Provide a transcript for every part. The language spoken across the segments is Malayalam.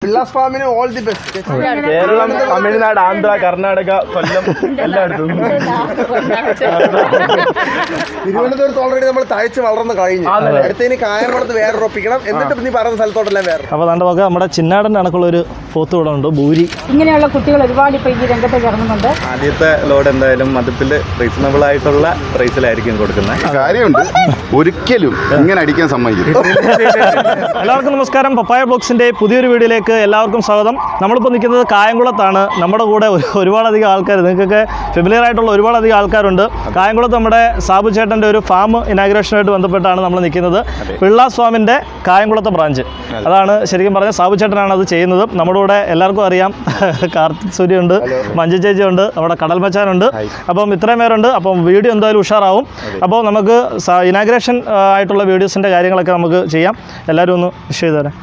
പിള്ളാസ് ഫാമിന് all the best. Keralam, Tamil Nadu, Andhra, Karnataka, Kollam എല്ലായിടത്തും. തിരുവനന്തപുരത്ത് ഓൾറെഡി നമ്മൾ തയ്ച്ച് വളർന്ന് കഴിഞ്ഞു. അടുത്തതിന് കായംകുളത്ത് വേറെ ഉറപ്പിക്കണം. എന്നിട്ട് നീ പറയുന്ന സ്ഥലത്തോട്ടെല്ലാം വേറെ. അപ്പോൾ അതുകൊണ്ട് നമുക്ക് നമ്മുടെ ചിന്നാടൻ്റെ കണക്കുള്ള ഒരു പോത്ത് ഇവിടെ ഉണ്ട്, ഭൂരി. ഇങ്ങനെയുള്ള കുട്ടികൾ ഒരുപാട് ഇപ്പോൾ ഈ രംഗത്തേക്ക് ഇറങ്ങുന്നുണ്ട്. ആദ്യത്തെ ലോഡ് എന്തായാലും മതത്തിൽ റീസണബിൾ ആയിട്ടുള്ള പ്രൈസിലായിരിക്കും കൊടുക്കുന്നത്. കാര്യമുണ്ട്, ഒരിക്കലും ഇങ്ങനെ അടിക്കാൻ സമ്മതിക്കും. എല്ലാവർക്കും നമസ്കാരം. പപ്പായ ബ്ലോഗ്സിൻ്റെ പുതിയൊരു വീഡിയോയിലേക്ക് എല്ലാവർക്കും സ്വാഗതം. നമ്മളിപ്പോൾ നിൽക്കുന്നത് കായംകുളത്താണ്. നമ്മുടെ കൂടെ ഒരുപാടധികം ആൾക്കാർ, നിങ്ങൾക്കൊക്കെ ഫെമിലിയർ ആയിട്ടുള്ള ഒരുപാടധികം ആൾക്കാരുണ്ട്. കായംകുളത്ത് നമ്മുടെ സാബു ചേട്ടൻ്റെ ഒരു ഫാം ഇനാഗ്രേഷനുമായിട്ട് ബന്ധപ്പെട്ടാണ് നമ്മൾ നിൽക്കുന്നത്. പിള്ളാസ് ഫാമിൻ്റെ കായംകുളത്തെ ബ്രാഞ്ച്. അതാണ് ശരിക്കും പറഞ്ഞാൽ സാബു ചേട്ടനാണ് അത് ചെയ്യുന്നത്. നമ്മുടെ കൂടെ എല്ലാവർക്കും അറിയാം, കാർത്തിക് സൂര്യയുണ്ട്, മഞ്ജു ചേച്ചിയുണ്ട്, നമ്മുടെ കടൽ മച്ചാനുണ്ട്. അപ്പം ഇത്രയും പേരുണ്ട്. അപ്പം വീഡിയോ എന്തായാലും ഉഷാറാവും. അപ്പോൾ നമുക്ക് ഇനാഗ്രേഷൻ ആയിട്ടുള്ള വീഡിയോസിൻ്റെ കാര്യങ്ങളൊക്കെ നമുക്ക് ചെയ്യാം. എല്ലാവരും ഒന്ന് വിഷ് ചെയ്തു തരാം.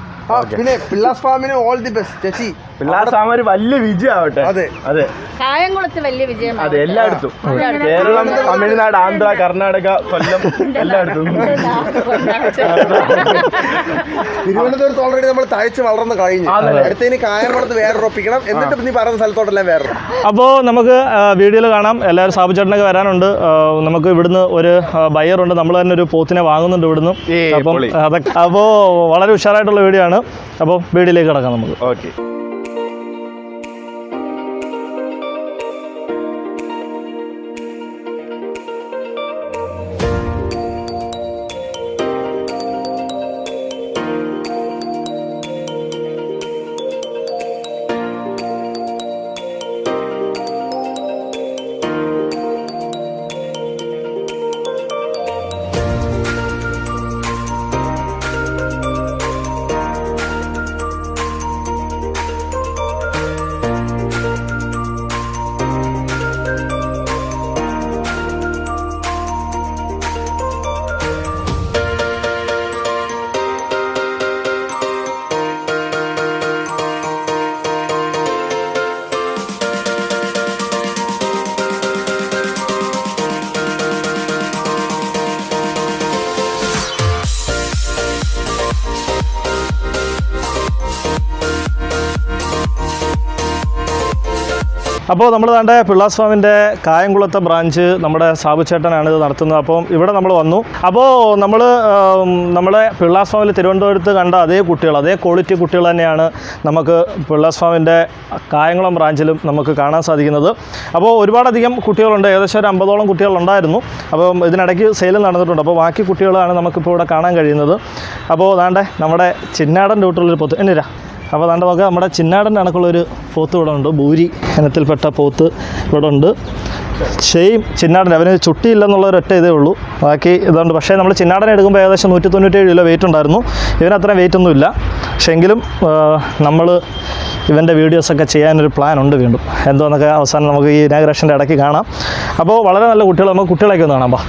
പിന്നെ പിള്ളാസ് ഫാമിന് ഓൾ ദി ബെസ്റ്റ് ചേച്ചി. പിള്ളാസ് ഫാം ഒരു വലിയ വിജയമാവട്ടെ. അതെ അതെ, കായംകുളത്ത് വലിയ വിജയം. അതെ, എല്ലായിടത്തും. കേരളം, തമിഴ്നാട്, ആന്ധ്ര, കർണാടക, കൊല്ലം എല്ലായിടത്തും. തിരുവനന്തപുരത്ത് ഓൾറെഡി നമ്മൾ തയ്ച്ച് വളർന്ന് കഴിഞ്ഞു. അടുത്തതിന് കായംകുളത്ത് വേറെ ഉറപ്പിക്കണം. എന്നിട്ട് നീ പറയുന്ന സ്ഥലത്തോട്ടെല്ലാം വേറെ. അപ്പോൾ നമുക്ക് വീഡിയോയിൽ കാണാം. എല്ലാവരും സാബു ചേട്ടനൊക്കെ വരാനുണ്ട്. നമുക്ക് ഇവിടുന്ന് ഒരു ബയറുണ്ട്, നമ്മൾ തന്നെ ഒരു പോത്തിനെ വാങ്ങുന്നുണ്ട് ഇവിടുന്ന്. അപ്പം അതൊക്കെ അപ്പോൾ വളരെ ഉഷാറായിട്ടുള്ള വീഡിയോ ആണ്. അപ്പോൾ വീഡിയോയിലേക്ക് കിടക്കാം നമുക്ക്. ഓക്കെ. അപ്പോൾ നമ്മൾ കണ്ട പിള്ളാസ് ഫാമിൻ്റെ കായംകുളത്തെ ബ്രാഞ്ച് നമ്മുടെ സാബു ചേട്ടനാണ് ഇത് നടത്തുന്നത്. അപ്പോൾ ഇവിടെ നമ്മൾ വന്നു. അപ്പോൾ നമ്മളെ പിള്ളാസ് ഫാമിൽ തിരുവനന്തപുരത്ത് കണ്ട അതേ കുട്ടികൾ, അതേ ക്വാളിറ്റി കുട്ടികൾ തന്നെയാണ് നമുക്ക് പിള്ളാസ് ഫാമിൻ്റെ കായംകുളം ബ്രാഞ്ചിലും നമുക്ക് കാണാൻ സാധിക്കുന്നത്. അപ്പോൾ ഒരുപാടധികം കുട്ടികളുണ്ട്, ഏകദേശം ഒരു 50ഓളം കുട്ടികളുണ്ടായിരുന്നു. അപ്പോൾ ഇതിനിടയ്ക്ക് സെയിൽ നടന്നിട്ടുണ്ട്. അപ്പോൾ ബാക്കി കുട്ടികളാണ് നമുക്കിപ്പോൾ ഇവിടെ കാണാൻ കഴിയുന്നത്. അപ്പോൾ അതാണ്ട് നമ്മുടെ ചിന്നാടൻ റൂട്ടുള്ളൊരു പോത്ത് എന്നിരാ. അപ്പോൾ അതാണ്ട് നമുക്ക് നമ്മുടെ ചിന്നാടൻ കണക്കുള്ളൊരു പോത്ത് ഇവിടെ ഉണ്ട്, ഭൂരി ഇനത്തിൽപ്പെട്ട പോത്ത് ഇവിടെ ഉണ്ട്. സെയിം ചിന്നാടൻ്റെ, അവന് ചുട്ടിയില്ലെന്നുള്ള ഒരൊറ്റ ഇതേ ഉള്ളൂ, ബാക്കി ഇതുണ്ട്. പക്ഷേ നമ്മൾ ചിന്നാടനെ എടുക്കുമ്പോൾ ഏകദേശം 197 കിലോ വെയിറ്റ് ഉണ്ടായിരുന്നു. ഇവനത്രയും വെയിറ്റ് ഒന്നുമില്ല. പക്ഷേ എങ്കിലും നമ്മൾ ഇവൻ്റെ വീഡിയോസൊക്കെ ചെയ്യാനൊരു പ്ലാൻ ഉണ്ട് വീണ്ടും. എന്തോന്നൊക്കെ അവസാനം നമുക്ക് ഈ ഇനാഗ്രേഷൻ്റെ ഇടയ്ക്ക് കാണാം. അപ്പോൾ വളരെ നല്ല കുട്ടികൾ, നമുക്ക് കുട്ടികളൊക്കെ ഒന്ന് കാണാം.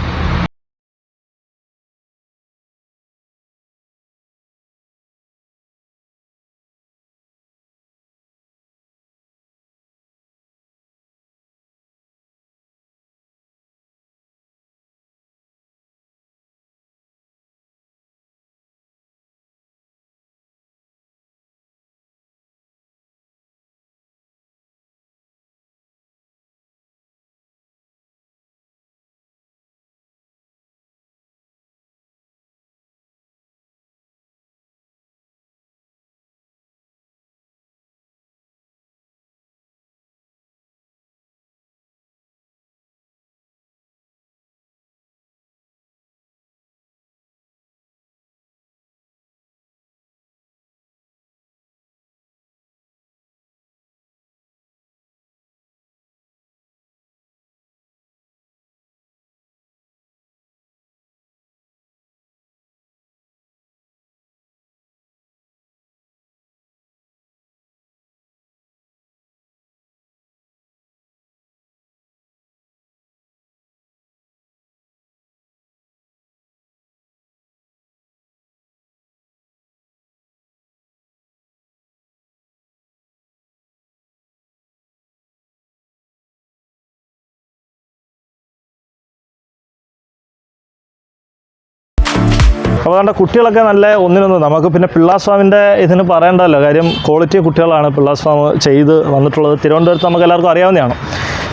അപ്പോൾ അതുകൊണ്ട് കുട്ടികളൊക്കെ നല്ല ഒന്നിനൊന്ന് നമുക്ക് പിന്നെ പിള്ളാസ് ഫാമിൻ്റെ ഇതിന് പറയേണ്ടല്ലോ, കാര്യം ക്വാളിറ്റി കുട്ടികളാണ് പിള്ളാസ് ഫാം ചെയ്ത് വന്നിട്ടുള്ളത്. തിരുവനന്തപുരത്ത് നമുക്ക് എല്ലാവർക്കും അറിയാവുന്നതാണ്.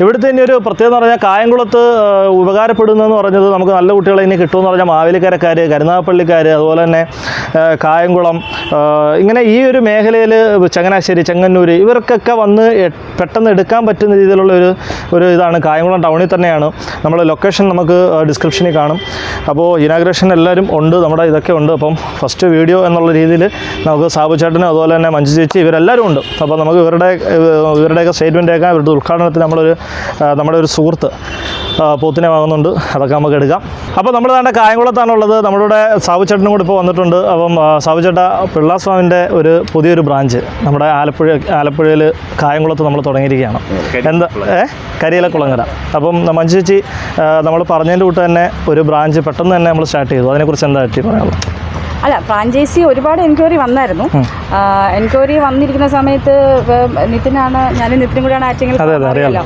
ഇവിടുത്തെ ഇനി ഒരു പ്രത്യേകത എന്ന് പറഞ്ഞാൽ കായംകുളത്ത് ഉപകാരപ്പെടുന്നതെന്ന് പറഞ്ഞത് നമുക്ക് നല്ല കുട്ടികളെ ഇനി കിട്ടുമെന്ന് പറഞ്ഞാൽ മാവേലിക്കരക്കാർ, കരുനാഗപ്പള്ളിക്കാർ, അതുപോലെ തന്നെ കായംകുളം, ഇങ്ങനെ ഈ ഒരു മേഖലയിൽ ചങ്ങനാശ്ശേരി, ചെങ്ങന്നൂർ ഇവർക്കൊക്കെ വന്ന് പെട്ടെന്ന് എടുക്കാൻ പറ്റുന്ന രീതിയിലുള്ള ഒരു ഇതാണ്. കായംകുളം ടൗണിൽ തന്നെയാണ്. നമ്മൾ ലൊക്കേഷൻ നമുക്ക് ഡിസ്ക്രിപ്ഷനിൽ കാണും. അപ്പോൾ ഇനാഗ്രേഷൻ എല്ലാവരും ഉണ്ട്, നമ്മുടെ ഇതൊക്കെ ഉണ്ട്. അപ്പം ഫസ്റ്റ് വീഡിയോ എന്നുള്ള രീതിയിൽ നമുക്ക് സാബു ചേട്ടനും അതുപോലെ തന്നെ മഞ്ജു ചേച്ചി ഇവരെല്ലാവരും ഉണ്ട്. അപ്പോൾ നമുക്ക് ഇവരുടെയൊക്കെ സ്റ്റേറ്റ്മെൻ്റ് കേൾക്കാം. ഇവരുടെ ഉദ്ഘാടനത്തിന് നമ്മുടെ ഒരു സുഹൃത്ത് പോത്തിനെ വാങ്ങുന്നുണ്ട്, അതൊക്കെ നമുക്ക് എടുക്കാം. അപ്പോൾ നമ്മൾ തന്നെ കായംകുളത്താണുള്ളത്. നമ്മളുടെ സാബു ചേട്ടനും കൂടി ഇപ്പോൾ വന്നിട്ടുണ്ട്. അപ്പം സാബു ചേട്ട, പിള്ളാസ് ഫാമിൻ്റെ ഒരു പുതിയൊരു ബ്രാഞ്ച് നമ്മുടെ ആലപ്പുഴയിൽ കായംകുളത്ത് നമ്മൾ തുടങ്ങിയിരിക്കുകയാണ്. എന്താ കരിയിലക്കുളങ്ങര. അപ്പം മഞ്ജു ചേച്ചി നമ്മൾ പറഞ്ഞതിൻ്റെ കൂട്ട് തന്നെ ഒരു ബ്രാഞ്ച് പെട്ടെന്ന് തന്നെ നമ്മൾ സ്റ്റാർട്ട് ചെയ്തു. അതിനെക്കുറിച്ച് എന്താ പറ്റി പറയാനുള്ളത്? അല്ല, ഫ്രാഞ്ചൈസി ഒരുപാട് എൻക്വയറി വന്നായിരുന്നു. എൻക്വയറി വന്നിരിക്കുന്ന സമയത്ത് ഞാനും നിതിനും കൂടെയാണ് ആറ്റിങ്ങിൽ. അറിയാലോ.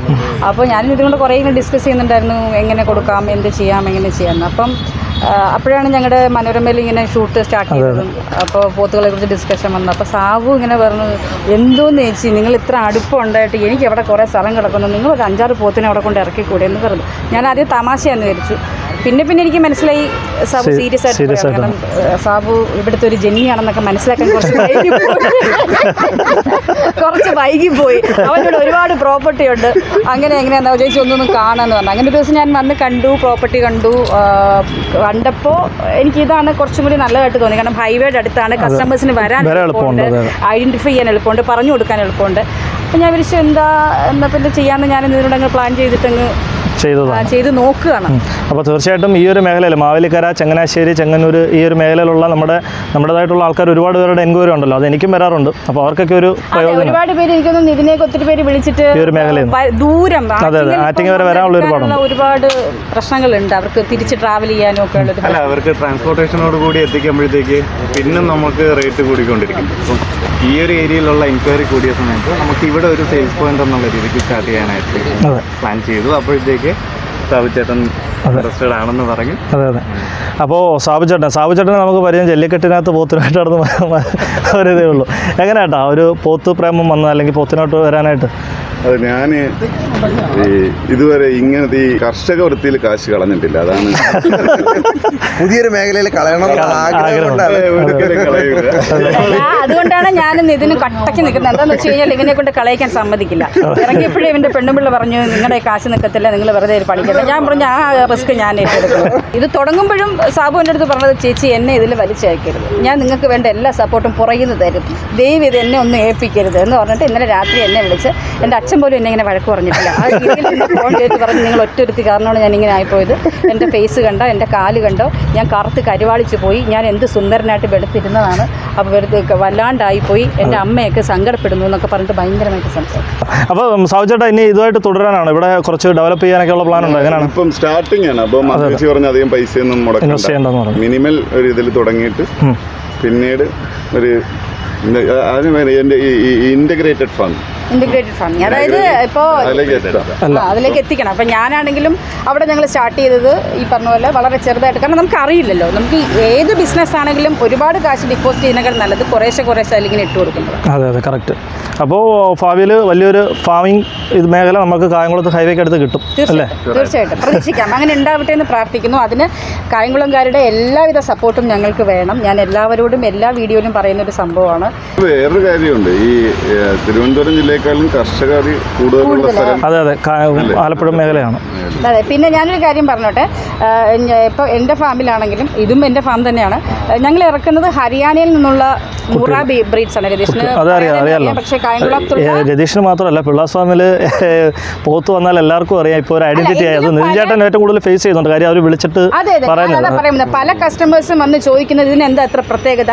അപ്പോൾ ഞാനും നിതിനും കൂടെ കുറേ ഇങ്ങനെ ഡിസ്കസ് ചെയ്യുന്നുണ്ടായിരുന്നു, എങ്ങനെ കൊടുക്കാം, എന്ത് ചെയ്യാം, എങ്ങനെ ചെയ്യാമെന്ന്. അപ്പം അപ്പോഴാണ് ഞങ്ങളുടെ മനോരമയിൽ ഇങ്ങനെ ഷൂട്ട് സ്റ്റാർട്ട് ചെയ്തതും. അപ്പോൾ പോത്തുകളെ കുറിച്ച് ഡിസ്കഷൻ വന്നു. അപ്പോൾ സാബു ഇങ്ങനെ പറഞ്ഞു, എന്തോന്ന് ചേച്ചി നിങ്ങൾ ഇത്ര അടുപ്പം ഉണ്ടായിട്ട് എനിക്ക് അവിടെ കുറേ സ്ഥലം കിടക്കുന്നു, നിങ്ങൾ ഒരു 5-6 പോത്തിനെ അവിടെ കൊണ്ട് ഇറക്കിക്കൂടെ എന്ന് പറഞ്ഞു. ഞാൻ ആദ്യം തമാശയാന്ന് വിചാരിച്ചു. പിന്നെ എനിക്ക് മനസ്സിലായി സാബു സീരിയസ് ആയിട്ട്. കാരണം സാബു ഇവിടുത്തെ ഒരു ജെന്നിയാണെന്നൊക്കെ മനസ്സിലാക്കാൻ കുറച്ച് വൈകിപ്പോയി. അവനോട് ഒരുപാട് പ്രോപ്പർട്ടി ഉണ്ട്, അങ്ങനെ എങ്ങനെയാണെന്ന് ചേച്ചി ഒന്നൊന്നും കാണാമെന്ന് പറഞ്ഞു. അങ്ങനെ ഒരു ദിവസം ഞാൻ വന്ന് കണ്ടു, പ്രോപ്പർട്ടി കണ്ടപ്പോൾ എനിക്ക് ഇതാണ് കുറച്ചും കൂടി നല്ലതായിട്ട് തോന്നി. കാരണം ഹൈവേയുടെ അടുത്താണ്, കസ്റ്റമേഴ്സിന് വരാൻ എളുപ്പമുണ്ട്, ഐഡൻറ്റിഫൈ ചെയ്യാൻ എളുപ്പമുണ്ട്, പറഞ്ഞു കൊടുക്കാൻ എളുപ്പമുണ്ട്. അപ്പം ഞാൻ വിളിച്ചു എന്നാൽ പിന്നെ ചെയ്യാമെന്ന് ഞാൻ ഇതിനോടങ്ങ് പ്ലാൻ ചെയ്തിട്ടങ്ങ് ചെയ്ത് നോക്കുകയാണ്. അപ്പോൾ തീർച്ചയായിട്ടും ഈ ഒരു മേഖലയിൽ മാവേലിക്കര, ചങ്ങനാശ്ശേരി, ചെങ്ങന്നൂർ ഈ ഒരു മേഖലയിലുള്ള നമ്മുടേതായിട്ടുള്ള ആൾക്കാർ ഒരുപാട് പേരുടെ എൻക്വയറി ഉണ്ടല്ലോ, അത് എനിക്കും വരാറുണ്ട്. അപ്പോൾ അവർക്കൊക്കെ ഒരു ഒരുപാട് പേര് എനിക്കൊന്നും ഇതിനേക്ക് ഒത്തിരി പേര് വിളിച്ചിട്ട് ഈ ഒരു മേഖലയിൽ ദൂരം ആറ്റിങ്ങൽ വരെ വരാനുള്ള ഒരുപാട് പ്രശ്നങ്ങളുണ്ട്. അവർക്ക് തിരിച്ച് ട്രാവൽ ചെയ്യാനും ഒക്കെ ഉള്ളത്. അല്ല, അവർക്ക് ട്രാൻസ്പോർട്ടേഷനോട് കൂടി എത്തിക്കുമ്പോഴത്തേക്ക് പിന്നെ നമുക്ക് റേറ്റ് കൂടിക്കൊണ്ടിരിക്കും. അപ്പം ഈ ഒരു ഏരിയയിലുള്ള എൻക്വയറി കൂടിയ സമയത്ത് നമുക്ക് ഇവിടെ ഒരു സെയിൽസ് പോയിന്റ് എന്നുള്ള രീതിക്ക് സ്റ്റാർട്ട് ചെയ്യാനായിട്ട് പ്ലാൻ ചെയ്തു. അപ്പോഴത്തേക്ക് സാബു ചേട്ടൻ ഇൻട്രസ്റ്റഡ് ആണെന്ന് പറഞ്ഞു. അതെ. അപ്പോൾ സാബു ചേട്ടനെ നമുക്ക് പരിചയം ജല്ലിക്കെട്ടിനകത്ത് പോത്തിനായിട്ട് നടന്ന് ഒരിതേ ഉള്ളൂ. എങ്ങനെയാട്ടാ ഒരു പോത്ത് പ്രേമം വന്ന, അല്ലെങ്കിൽ പോത്തിനോട്ട് വരാനായിട്ട്? അത് ഞാൻ ഇതുവരെ ഇങ്ങനത്തെ ഈ കർഷക വൃത്തിയിൽ കാശ് കളഞ്ഞിട്ടില്ല. അതാണ് പുതിയൊരു മേഖലയിൽ കളയണം അതുകൊണ്ടാണ് ഞാനും ഇതിന് കട്ടയ്ക്ക് നിൽക്കുന്നത്. എന്താണെന്ന് വെച്ച് കഴിഞ്ഞാൽ ഇവനെ കൊണ്ട് കളയിക്കാൻ സമ്മതിക്കില്ല. ഇറങ്ങിയപ്പോഴേ ഇവൻ്റെ പെണ്ണുപിള്ള പറഞ്ഞു, നിങ്ങളുടെ കാശ് നിൽക്കത്തില്ല, നിങ്ങൾ വെറുതെ പഠിക്കത്തില്ല. ഞാൻ പറഞ്ഞു, ആ റിസ്ക് ഞാൻ ഏറ്റെടുക്കുന്നു. ഇത് തുടങ്ങുമ്പോഴും സാബുവിൻ്റെ അടുത്ത് പറഞ്ഞത്, ചേച്ചി എന്നെ ഇതിൽ വലിച്ചയക്കരുത്, ഞാൻ നിങ്ങൾക്ക് വേണ്ട എല്ലാ സപ്പോർട്ടും പുറകിൽ നിന്ന് തരും, ദയവ് ഇത് എന്നെ ഒന്നും ഏൽപ്പിക്കരുത് എന്ന് പറഞ്ഞിട്ട് ഇന്നലെ രാത്രി എന്നെ വിളിച്ച്, എൻ്റെ അച്ഛൻ പോലും എന്നെ ഇങ്ങനെ വഴക്ക് പറഞ്ഞിട്ടില്ല. ആ രീതിയിൽ എന്നെ ഫോൺ ചെയ്തിട്ട് പറഞ്ഞു, നിങ്ങൾ ഒറ്റൊരുത്തി കാരണമാണ് ഞാൻ ഇങ്ങനെ ആയിപ്പോയത്, എൻ്റെ ഫേസ് കണ്ടോ, എൻ്റെ കാല് കണ്ടോ, ഞാൻ കറുത്ത് കരുവാളിച്ച് പോയി, ഞാൻ എന്ത് സുന്ദരനായിട്ട് വെളുത്തിരുന്നതാണ്, അപ്പോൾ വെറുതെ വല്ലാണ്ടായിപ്പോയി, എൻ്റെ അമ്മയൊക്കെ സങ്കടപ്പെടുന്നു എന്നൊക്കെ പറഞ്ഞിട്ട് ഭയങ്കരമായിട്ട് സംസാരിച്ചു. അപ്പോൾ സാബു ചേട്ടാ ഇനി ഇതുമായിട്ട് തുടരാനാണ്, ഇവിടെ കുറച്ച് ഡെവലപ്പ് ചെയ്യാനൊക്കെ ഉള്ള പ്ലാൻ ഉണ്ടോ? എങ്ങനെയാണ്? ഇപ്പം സ്റ്റാർട്ടിംഗ് ആണ്. അപ്പോൾ മന്ത്രി പറഞ്ഞ അധികം പൈസയൊന്നും മുടക്കണ്ട, മിനിമൽ ഒരു ഇതിൽ തുടങ്ങിയിട്ട് പിന്നീട് ഒരു ഇൻ്റഗ്രേറ്റഡ് ഫാമിംഗ്, അതായത് ഇപ്പോൾ അതിലേക്ക് എത്തിക്കണം. അപ്പം ഞാനാണെങ്കിലും അവിടെ ഞങ്ങൾ സ്റ്റാർട്ട് ചെയ്തത് ഈ പറഞ്ഞ പോലെ വളരെ ചെറുതായിട്ട്. കാരണം നമുക്ക് അറിയില്ലല്ലോ, നമുക്ക് ഏത് ബിസിനസ് ആണെങ്കിലും ഒരുപാട് കാശ് ഡിപ്പോസിറ്റ് ചെയ്യുന്നതിനേക്കാൾ നല്ലത് കുറേശ്ശെ അതിലിങ്ങനെ ഇട്ട് കൊടുക്കുന്നത്. അതെ, കറക്റ്റ്. അപ്പോൾ ഭാവിയിൽ വലിയൊരു ഫാമിംഗ് മേഖല നമുക്ക് കായംകുളത്ത് ഹൈവേക്ക് അടുത്ത് കിട്ടും അല്ലേ? തീർച്ചയായിട്ടും പ്രതീക്ഷിക്കാം, അങ്ങനെ ഉണ്ടാവട്ടെ എന്ന് പ്രാർത്ഥിക്കുന്നു. അതിന് കായംകുളംകാരുടെ എല്ലാവിധ സപ്പോർട്ടും ഞങ്ങൾക്ക് വേണം. ഞാൻ എല്ലാവരോടും എല്ലാ വീഡിയോയിലും പറയുന്ന ഒരു സംഭവമാണ്. വേറൊരു കാര്യമുണ്ട്, ഈ തിരുവനന്തപുരം ജില്ലയെക്കാളും കർഷകർ കൂടുതലുള്ള സ്ഥലം അതെ ആലപ്പുഴ മേഖലയാണ്. അതെ. പിന്നെ ഞാനൊരു കാര്യം പറഞ്ഞോട്ടെ, ഇപ്പോൾ എൻ്റെ ഫാമിലാണെങ്കിലും ഇതും എൻ്റെ ഫാം തന്നെയാണ്. ഞങ്ങൾ ഇറക്കുന്നത് ഹരിയാനയിൽ നിന്നുള്ള മുറ ബ്രീഡ്സ് ആണ്. രതീഷിന് പക്ഷേ രതീഷിന് മാത്രമല്ല, പിള്ളാസ് ഫാമിൽ പോത്ത് വന്നാൽ എല്ലാവർക്കും അറിയാം. ഇപ്പോൾ ഒരു ഐഡന്റിറ്റി ആയത് നിതിചേട്ടൻ ഏറ്റവും കൂടുതൽ ഫേസ് ചെയ്യുന്നുണ്ട്. കാര്യം അവർ വിളിച്ചിട്ട് പറയുന്നത് പല കസ്റ്റമേഴ്സും വന്ന് ചോദിക്കുന്നത്, ഇതിന് എന്താ എത്ര പ്രത്യേകത,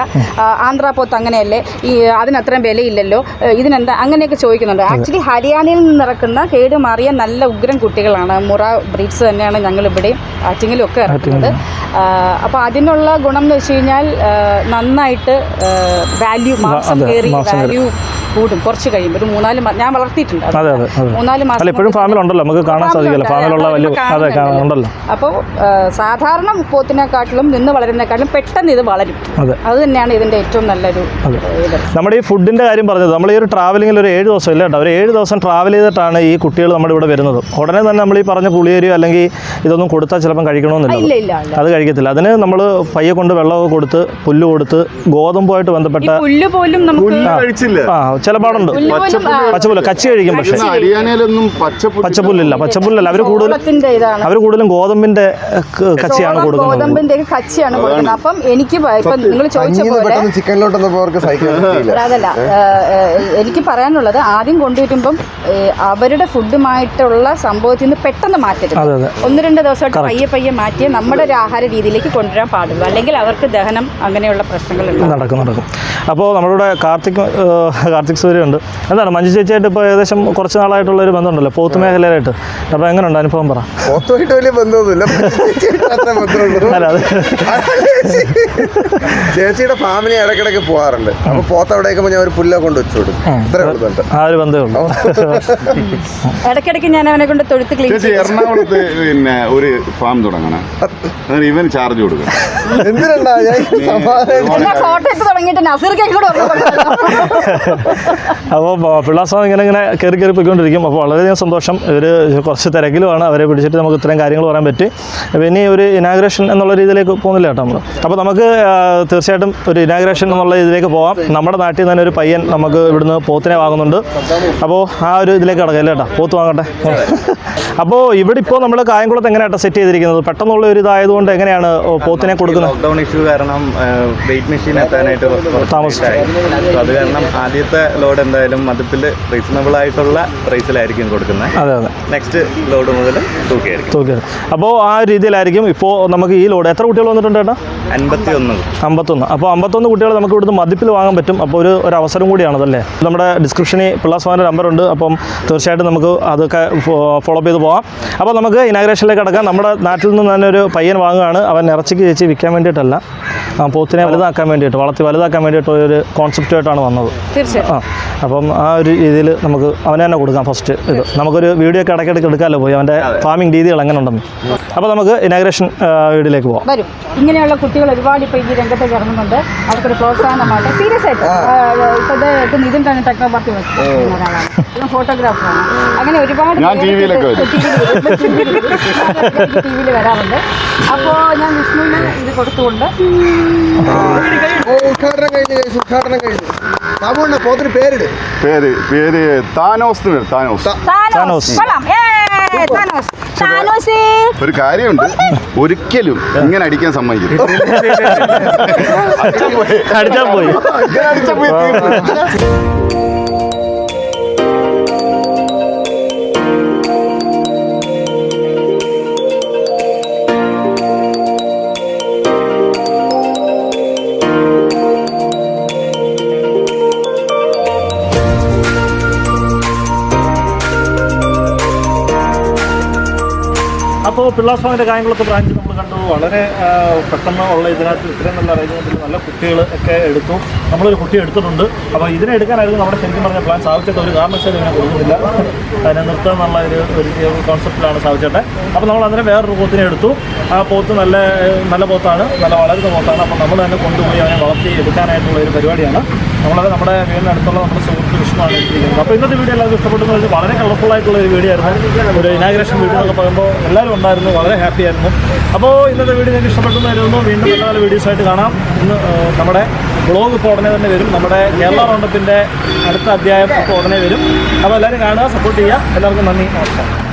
ആന്ധ്ര പോത്ത് അങ്ങനെയല്ലേ, ഈ അതിനത്രയും വിലയില്ലല്ലോ, ഇതിനെന്താ അങ്ങനെയൊക്കെ ചോദിക്കുന്നുണ്ട്. ആക്ച്വലി ഹരിയാനയിൽ നിന്നിറക്കുന്ന കേടുമാറിയ നല്ല ഉഗ്രൻ കുട്ടികളാണ്. മുറ ബ്രീഡ്സ് തന്നെയാണ് ഞങ്ങളിവിടെയും ആറ്റിങ്ങിലും ഒക്കെ ഇറക്കുന്നത്. അപ്പോൾ അതിനുള്ള ഗുണം എന്ന് വെച്ച് കഴിഞ്ഞാൽ നന്നായിട്ട് വാല്യൂ, മാംസം കയറി വാല്യൂ കൂടും. കുറച്ച് കഴിയുമ്പോൾ ഒരു 3-4 മാസം ഞാൻ വളർത്തിയിട്ടുണ്ട്. 3-4 മാസം എപ്പോഴും ഫാമിലുണ്ടല്ലോ, നമുക്ക് കാണാൻ സാധിക്കില്ല ഫാമിലുള്ള വലിയ ഉണ്ടല്ലോ. അപ്പോൾ സാധാരണ പോത്തിനെക്കാട്ടിലും നിന്ന് വളരുന്നതിനെക്കാട്ടിലും പെട്ടെന്ന് ഇത് വളരും. അത് തന്നെയാണ് ഇതിൻ്റെ ഏറ്റവും നല്ലൊരു ഇത്. നമ്മുടെ ഈ ഫുഡിൻ്റെ കാര്യം പറഞ്ഞത്, നമ്മൾ ഈ ഒരു ട്രാവലിങ്ങിൽ ഒരു 7 ദിവസം ഇല്ല കേട്ടോ, ഒരു 7 ദിവസം ട്രാവൽ ചെയ്തിട്ടാണ് ഈ കുട്ടികൾ നമ്മുടെ ഇവിടെ വരുന്നത്. ഉടനെ തന്നെ നമ്മൾ ഈ പറഞ്ഞ പുളിയരിയോ അല്ലെങ്കിൽ ഇതൊന്നും കൊടുത്താൽ ചിലപ്പം കഴിക്കണമെന്നില്ല, അത് കഴിക്കത്തില്ല. അതിന് നമ്മൾ പയ്യെ കൊണ്ട് വെള്ളമൊക്കെ കൊടുത്ത് പുല്ല് കൊടുത്ത് ഗോതമ്പുമായിട്ട് ബന്ധപ്പെട്ട പുല്ല് പോലും നമുക്ക് ചില പാടുണ്ട്. പച്ചപ്പുല്ല് കച്ചി കഴിക്കും, പക്ഷേ ഹരിയാനയിലൊന്നും പച്ചപ്പുല്ലില്ല. പച്ചപ്പുല്ലല്ല, അവർ കൂടുതലും ഗോതമ്പിന്റെ കച്ചിയാണ് കൊടുക്കുന്നത്. ഗോതമ്പിന്റെ കച്ചിയാണ് കൊടുക്കുന്നത്. അപ്പം എനിക്ക് നിങ്ങൾ ചോദിച്ച പോലെ അതല്ല, എനിക്ക് പറയാനുള്ളത് ആദ്യം കൊണ്ടുവരുമ്പം അവരുടെ ഫുഡുമായിട്ടുള്ള സംഭവത്തിൽ നിന്ന് പെട്ടെന്ന് മാറ്റരുത്. 1-2 ദിവസമായിട്ട് പയ്യെ മാറ്റിയ നമ്മുടെ ഒരു ആഹാര രീതിയിലേക്ക് കൊണ്ടുവരാൻ പാടുള്ളൂ. അല്ലെങ്കിൽ അവർക്ക് ദഹനം അങ്ങനെയുള്ള പ്രശ്നങ്ങൾ നടക്കും. അപ്പോൾ നമ്മളുടെ കാർത്തിക് സൂര്യ ഉണ്ട്. എന്താണ് മഞ്ജു ചേച്ചിയായിട്ട് ഇപ്പോൾ ഏകദേശം കുറച്ച് നാളായിട്ടുള്ള ഒരു ബന്ധമുണ്ടല്ലോ പോത്ത് മേഖലയിലായിട്ട്. അപ്പോൾ എങ്ങനെയുണ്ട് അനുഭവം? പറ. പോത്തുമായിട്ട് വലിയ ബന്ധമൊന്നുമില്ല, ചേച്ചിയുടെ ഫാമിലി ഇടയ്ക്കിടയ്ക്ക് പോകാറുണ്ട്. അപ്പൊ പോത്ത് അവിടെ ഞാൻ ഒരു പുല്ല കൊണ്ട് വെച്ചു കൊടുക്കും. ആ ഒരു ബന്ധമേ ഉള്ളൂ. ഇടയ്ക്കിടയ്ക്ക് ഞാൻ അവനെ കൊണ്ട് തൊഴുത്ത് ക്ലീൻ ചെയ്യും. എറണാകുളത്ത് പിന്നെ ഒരു ഫാം തുടങ്ങണം, ഇവൻ ചാർജ് കൊടുക്കണം. എന്തിനാ ഫോട്ടോ എടുത്ത് തുടങ്ങിയിട്ട് നസീർക്കൊക്കെ കൂടെ അപ്പോൾ പിള്ളാസ്വാമി ഇങ്ങനെ കയറി പോയിക്കൊണ്ടിരിക്കും. അപ്പോൾ വളരെയധികം സന്തോഷം. ഇവർ കുറച്ച് തിരക്കിലുമാണ്, അവരെ പിടിച്ചിട്ട് നമുക്ക് ഇത്രയും കാര്യങ്ങൾ പറയാൻ പറ്റി. അപ്പോൾ ഇനി ഒരു ഇനാഗ്രേഷൻ എന്നുള്ള രീതിയിലേക്ക് പോകുന്നില്ല കേട്ടോ നമ്മൾ. അപ്പോൾ നമുക്ക് തീർച്ചയായിട്ടും ഒരു ഇനാഗ്രേഷൻ എന്നുള്ള ഇതിലേക്ക് പോകാം. നമ്മുടെ നാട്ടിൽ തന്നെ ഒരു പയ്യൻ നമുക്ക് ഇവിടുന്ന് പോത്തിനെ വാങ്ങുന്നുണ്ട്. അപ്പോൾ ആ ഒരു ഇതിലേക്ക് കിടക്കാം കേട്ടോ, പോത്ത് വാങ്ങട്ടെ. അപ്പോൾ ഇവിടെ ഇപ്പോൾ നമ്മൾ കായംകുളത്ത് എങ്ങനെയാട്ടോ സെറ്റ് ചെയ്തിരിക്കുന്നത്? പെട്ടെന്നുള്ള ഒരു ഇതായതുകൊണ്ട് എങ്ങനെയാണ് പോത്തിനെ കൊടുക്കുന്നത്? ലോക്ക്ഡൗൺ ഇഷ്യൂ കാരണം വെയിറ്റ് മെഷീൻ എത്താനായിട്ട് താമസിച്ചായി. അത് കാരണം ആദ്യത്തെ ലോഡ് എന്തായാലും മതിപ്പിൽ റീസണബിൾ ആയിട്ടുള്ള പ്രൈസിലായിരിക്കും കൊടുക്കുന്നത്. അതെ. നെക്സ്റ്റ് ലോഡ് മുതൽ തൂക്കിയായിരിക്കും. അപ്പോൾ ആ രീതിയിലായിരിക്കും. ഇപ്പോൾ നമുക്ക് ഈ ലോഡ് എത്ര കുട്ടികൾ വന്നിട്ടുണ്ട് ചേട്ടാ? 51. അപ്പോൾ 51 കുട്ടികൾ നമുക്ക് ഇവിടുന്ന് മതിപ്പിൽ വാങ്ങാൻ പറ്റും. അപ്പോൾ ഒരു അവസരം കൂടിയാണതല്ലേ. നമ്മുടെ ഡിസ്ക്രിപ്ഷനിൽ പിള്ളാസ്വാമിൻ്റെ നമ്പറുണ്ട്. അപ്പം തീർച്ചയായിട്ടും നമുക്ക് അതൊക്കെ ഫോളോ ചെയ്ത് പോകാം. അപ്പോൾ നമുക്ക് ഇനാഗ്രേഷനിലേക്ക് കിടക്കാം. നമ്മുടെ നാട്ടിൽ നിന്ന് തന്നെ ഒരു പയ്യൻ വാങ്ങുകയാണ്. അവൻ ഇറച്ചിക്ക് ചേച്ചി വിൽക്കാൻ വേണ്ടിയിട്ടല്ല, പോത്തിനെ വലുതാക്കാൻ വേണ്ടിയിട്ട്, വളർത്തി വലുതാക്കാൻ വേണ്ടിയിട്ട് ഒരു കോൺസെപ്റ്റുമായിട്ടാണ് വന്നത്. തീർച്ചയായും. അപ്പം ആ ഒരു രീതിയിൽ നമുക്ക് അവനെ തന്നെ കൊടുക്കാം. ഫസ്റ്റ് ഇത് നമുക്കൊരു വീഡിയോ ഒക്കെ ഇടയ്ക്കിടയ്ക്ക് എടുക്കാമല്ലോ, പോയി അവൻ്റെ ഫാമിംഗ് രീതികൾ എങ്ങനെ ഉണ്ടെന്ന്. അപ്പോൾ നമുക്ക് ഇനാഗ്രേഷൻ വീഡിയോയിലേക്ക് പോകാം. വരും. ഇങ്ങനെയുള്ള കുട്ടികൾ ഒരുപാട് ഇപ്പോൾ ഈ രംഗത്തേക്ക് ഇറങ്ങുന്നുണ്ട്. അവർക്കൊരു പ്രോത്സാഹനമായിട്ട് സീരിയസ് ആയിട്ട് ഇപ്പോൾ നിതിൻ തന്നെ ടെക്നോ പാർട്ടി ഒരാളാണ്, ഫോട്ടോഗ്രാഫറാണ്. അങ്ങനെ ഒരുപാട് ടി വിയിൽ വരാറുണ്ട്. അപ്പോൾ ഞാൻ വിഷ്ണുവിന് ഇത് കൊടുത്തുകൊണ്ട് ഉദ്ഘാടനം കഴിഞ്ഞു. പോത്തിന് പേര് താനോസ്. ഒരു കാര്യമുണ്ട്, ഒരിക്കലും ഇങ്ങനെ അടിക്കാൻ സമ്മതിക്കും. അടിച്ചാൽ പോയി. അപ്പോൾ പിള്ളാസ്വാമിൻ്റെ കായംകുളത്ത് ബ്രാഞ്ച് നമ്മൾ കണ്ടു. വളരെ പെട്ടെന്ന് ഉള്ള ഇതിനകത്ത് ഇത്രയും നല്ല അറേഞ്ച്മെൻറ്റിൽ നല്ല കുട്ടികൾ ഒക്കെ എടുത്തു. നമ്മളൊരു കുട്ടി എടുത്തിട്ടുണ്ട്. അപ്പോൾ ഇതിനെ എടുക്കാനായിരുന്നു നമ്മുടെ ശരിക്കും പറഞ്ഞ പ്ലാൻ. സാധിച്ചിട്ട് ഒരു കാരണവശാലും ഇതിനെ കൊടുക്കുന്നില്ല, അതിനെ നിർത്തുക എന്നുള്ള ഒരു കോൺസെപ്റ്റിലാണ് സാധിച്ചട്ടെ. അപ്പോൾ നമ്മൾ അതിനെ വേറൊരു പോത്തിനെ എടുത്തു. ആ പോത്ത് നല്ല പോത്താണ്, നല്ല വളരുന്ന പോത്താണ്. അപ്പോൾ നമ്മൾ തന്നെ കൊണ്ടുപോയി അവനെ വളർത്തി എടുക്കാനായിട്ടുള്ള ഒരു പരിപാടിയാണ്. നമ്മളത് നമ്മുടെ വീടിനടുത്തുള്ള നമ്മുടെ സുഹൃത്ത് വിഷ്ണുവാണ് എടുത്തിരിക്കുന്നത്. അപ്പോൾ ഇന്നത്തെ വീഡിയോ എല്ലാവർക്കും ഇഷ്ടപ്പെട്ടു. വളരെ കളർഫുള്ളായിട്ടുള്ള ഒരു വീഡിയോ ആയിരുന്നു. ഒരു ഇനാഗ്രേഷൻ വീഡിയോ എന്നൊക്കെ പറയുമ്പോൾ എല്ലാവരും ഉണ്ടായിരുന്നു, വളരെ ഹാപ്പി ആയിരുന്നു. അപ്പോൾ ഇന്നത്തെ വീഡിയോ നിങ്ങൾക്ക് ഇഷ്ടപ്പെട്ടെന്ന് വരുന്നു. വീണ്ടും നല്ല നല്ല വീഡിയോസായിട്ട് കാണാം. ഇന്ന് നമ്മുടെ ബ്ലോഗ് ഇപ്പോൾ ഉടനെ തന്നെ വരും. നമ്മുടെ കേരള റൗണ്ടപ്പിൻ്റെ അടുത്ത അധ്യായം ഇപ്പോൾ ഉടനെ വരും. അപ്പോൾ എല്ലാവരും കാണുക, സപ്പോർട്ട് ചെയ്യുക. എല്ലാവർക്കും നന്ദി, നമസ്കാരം.